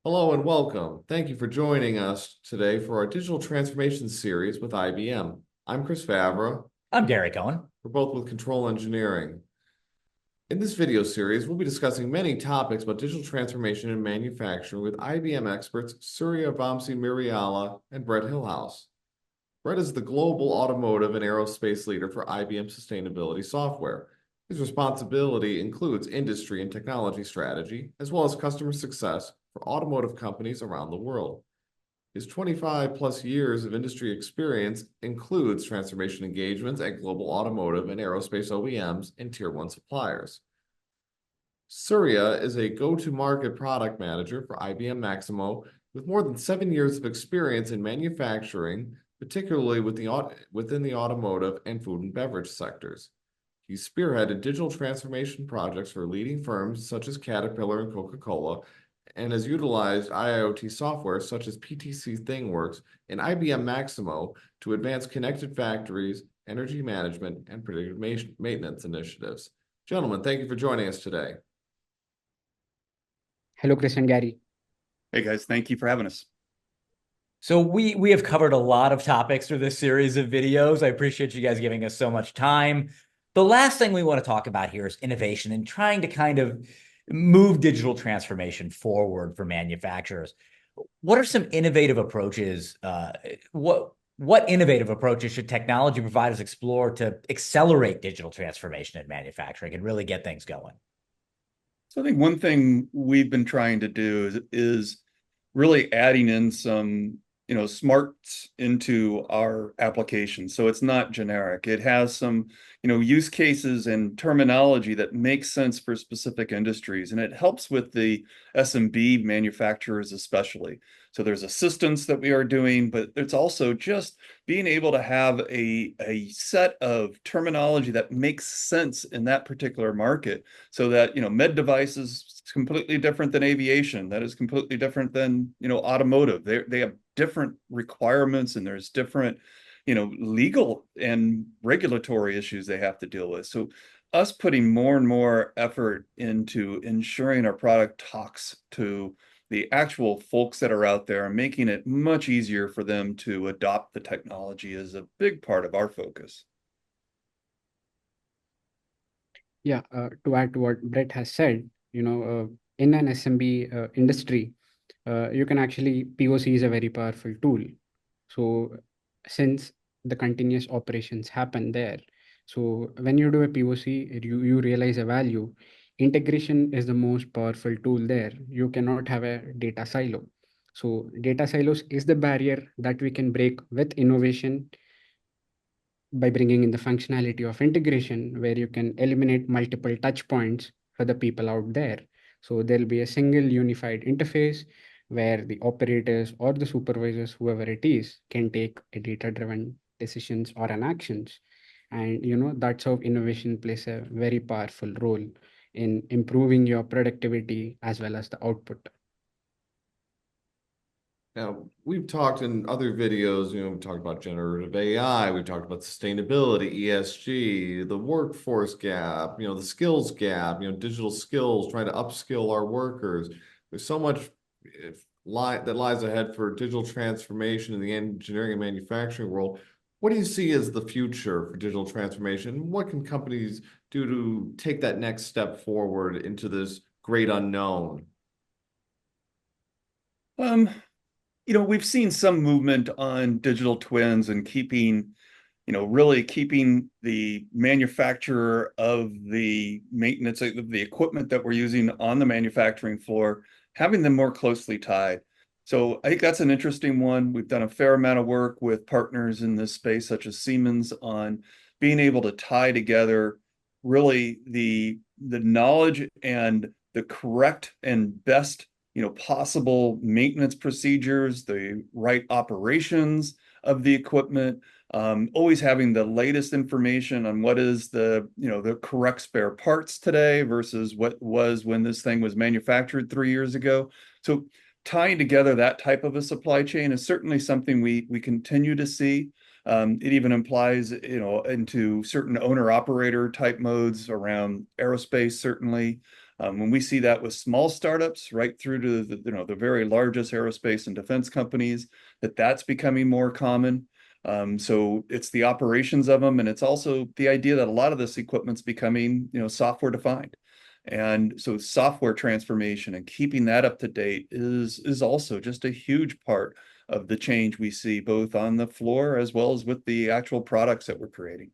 Hello and welcome. Thank you for joining us today for our digital transformation series with IBM. I'm Chris Favre. I'm Gary Cohen. We're both with Control Engineering. In this video series, we'll be discussing many topics about digital transformation in manufacturing with IBM experts Surya, Vamsi, Miriyala, and Brett Hillhouse. Brett is the global automotive and aerospace leader for IBM Sustainability Software. His responsibility includes industry and technology strategy, as well as customer success for automotive companies around the world. His 25 plus years of industry experience includes transformation engagements at global automotive and aerospace OEMs and tier one suppliers. Surya is a go-to-market product manager for IBM Maximo with more than 7 years of experience in manufacturing, particularly within the automotive and food and beverage sectors. He spearheaded digital transformation projects for leading firms such as Caterpillar and Coca-Cola, and has utilized IoT software such as PTC ThingWorks and IBM Maximo to advance connected factories, energy management, and predictive maintenance initiatives. Gentlemen, thank you for joining us today. Hello, Chris and Gary. Hey guys, thank you for having us. So we have covered a lot of topics through this series of videos. I appreciate you guys giving us so much time. The last thing we want to talk about here is innovation and trying to kind of move digital transformation forward for manufacturers. What are some innovative approaches? What innovative approaches should technology providers explore to accelerate digital transformation in manufacturing and really get things going? So I think one thing we've been trying to do is really adding in some, smarts into our application. So it's not generic. It has some, use cases and terminology that makes sense for specific industries. And it helps with the SMB manufacturers especially. So there's assistance that we are doing, but it's also just being able to have a set of terminology that makes sense in that particular market. So that, med devices is completely different than aviation. That is completely different than, automotive. They have different requirements and there's different, legal and regulatory issues they have to deal with. So us putting more and more effort into ensuring our product talks to the actual folks that are out there and making it much easier for them to adopt the technology is a big part of our focus. Yeah, to add to what Brett has said, in an SMB industry, you can actually, POC is a very powerful tool. So since the continuous operations happen there, so when you do a POC, you realize a value. Integration is the most powerful tool there. You cannot have a data silo. So data silos is the barrier that we can break with innovation by bringing in the functionality of integration where you can eliminate multiple touch points for the people out there. So there'll be a single unified interface where the operators or the supervisors, whoever it is, can take a data-driven decisions or an actions. And that's how innovation plays a very powerful role in improving your productivity as well as the output. Now, we've talked in other videos, we talked about generative AI, we've talked about sustainability, ESG, the workforce gap, the skills gap, digital skills, trying to upskill our workers. There's so much that lies ahead for digital transformation in the engineering and manufacturing world. What do you see as the future for digital transformation? What can companies do to take that next step forward into this great unknown? We've seen some movement on digital twins and really keeping the manufacturer of the maintenance of the equipment that we're using on the manufacturing floor, having them more closely tied. So I think that's an interesting one. We've done a fair amount of work with partners in this space, such as Siemens, on being able to tie together really the knowledge and the correct and best possible maintenance procedures, the right operations of the equipment, always having the latest information on what is the correct spare parts today versus what was when this thing was manufactured 3 years ago. So tying together that type of a supply chain is certainly something we continue to see. It even implies, into certain owner-operator type modes around aerospace, certainly. When we see that with small startups right through to the very largest aerospace and defense companies, that's becoming more common. So it's the operations of them, and it's also the idea that a lot of this equipment's becoming, software defined. And so software transformation and keeping that up to date is also just a huge part of the change we see both on the floor as well as with the actual products that we're creating.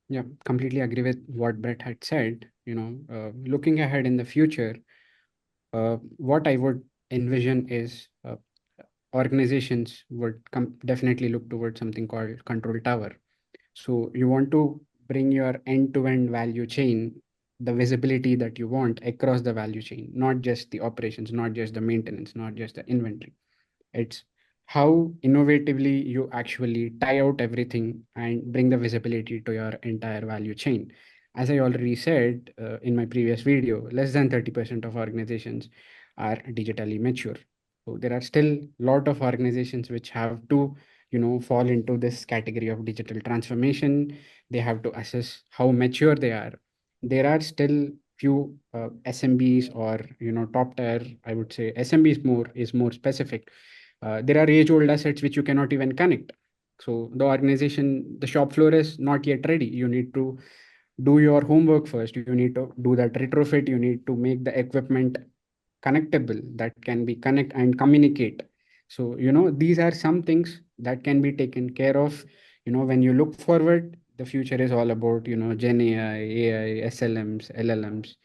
Yeah, completely agree with what Brett had said. Looking ahead in the future, what I would envision is organizations would definitely look towards something called control tower. So you want to bring your end-to-end value chain, the visibility that you want across the value chain, not just the operations, not just the maintenance, not just the inventory. It's how innovatively you actually tie out everything and bring the visibility to your entire value chain. As I already said in my previous video, less than 30% of organizations are digitally mature. So there are still a lot of organizations which have to, fall into this category of digital transformation. They have to assess how mature they are. There are still few SMBs or top tier. I would say SMB is more specific. There are age-old assets which you cannot even connect. So the shop floor is not yet ready. You need to do your homework first. You need to do that retrofit. You need to make the equipment connectable that can be connect and communicate. So these are some things that can be taken care of. When you look forward, the future is all about Gen AI, SLMs, LLMs,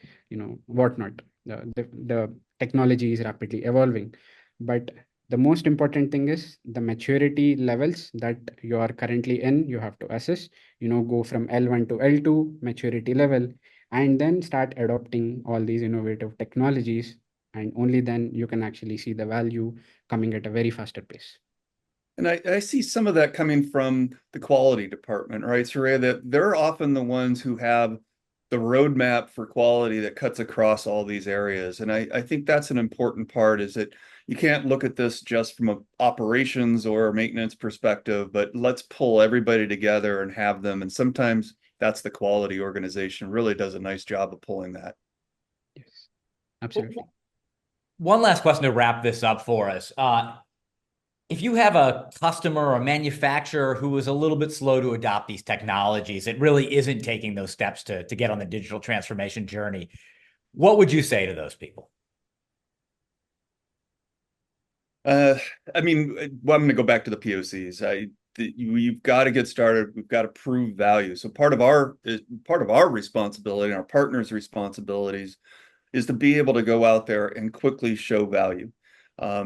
whatnot. The technology is rapidly evolving, but the most important thing is the maturity levels that you are currently in. You have to assess, go from L1 to L2 maturity level, and then start adopting all these innovative technologies, and only then you can actually see the value coming at a very faster pace. And I see some of that coming from the quality department, right, Surya, that they're often the ones who have the roadmap for quality that cuts across all these areas. And I think that's an important part, is that you can't look at this just from an operations or maintenance perspective, but let's pull everybody together and have them. And sometimes that's the quality organization really does a nice job of pulling that. Yes, absolutely. One last question to wrap this up for us. If you have a customer or a manufacturer who is a little bit slow to adopt these technologies, it really isn't taking those steps to get on the digital transformation journey, what would you say to those people? I mean, well, I'm going to go back to the POCs. You've got to get started. We've got to prove value. So part of our responsibility and our partners' responsibilities is to be able to go out there and quickly show value.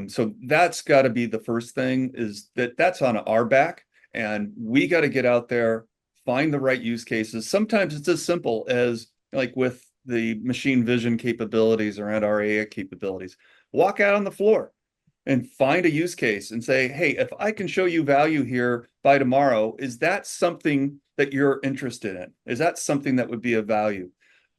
So that's got to be the first thing, is that's on our back, and we got to get out there, find the right use cases. Sometimes it's as simple as, like with the machine vision capabilities around our AI capabilities, walk out on the floor and find a use case and say, hey, if I can show you value here by tomorrow, is that something that you're interested in? Is that something that would be of value?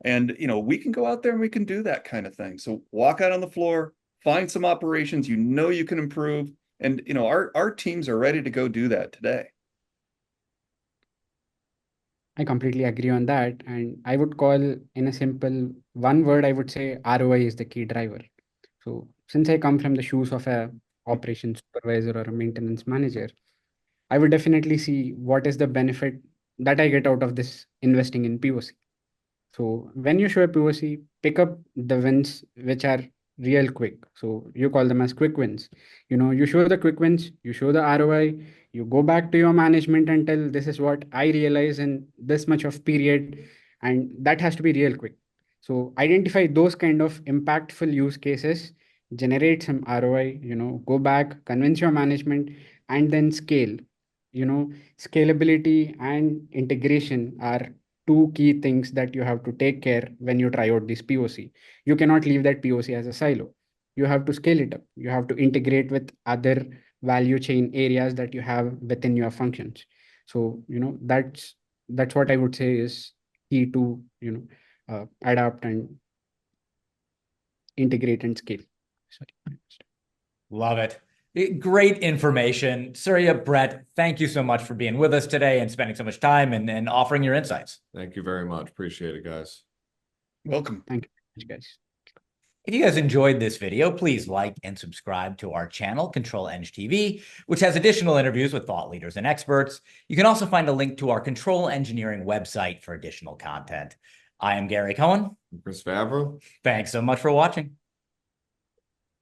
And we can go out there and we can do that kind of thing. So walk out on the floor, find some operations you can improve, and our teams are ready to go do that today. I completely agree on that. And I would call, in a simple one word, I would say ROI is the key driver. So since I come from the shoes of a operations supervisor or a maintenance manager, I would definitely see what is the benefit that I get out of this investing in POC. So when you show a POC, pick up the wins which are real quick. So you call them as quick wins. You show the quick wins, you show the ROI, you go back to your management and tell, this is what I realize in this much of period, and that has to be real quick. So identify those kind of impactful use cases, generate some ROI, go back, convince your management, and then scale. Scalability and integration are two key things that you have to take care when you try out this POC. You cannot leave that POC as a silo. You have to scale it up. You have to integrate with other value chain areas that you have within your functions. So, that's what I would say is key to, adapt and integrate and scale. Sorry. Love it. Great information. Surya, Brett, thank you so much for being with us today and spending so much time and offering your insights. Thank you very much. Appreciate it, guys. Welcome. Thank you very much, guys. If you guys enjoyed this video, please like and subscribe to our channel, Control Eng TV, which has additional interviews with thought leaders and experts. You can also find a link to our control engineering website for additional content. I am Gary Cohen. Chris Favreau. Thanks so much for watching.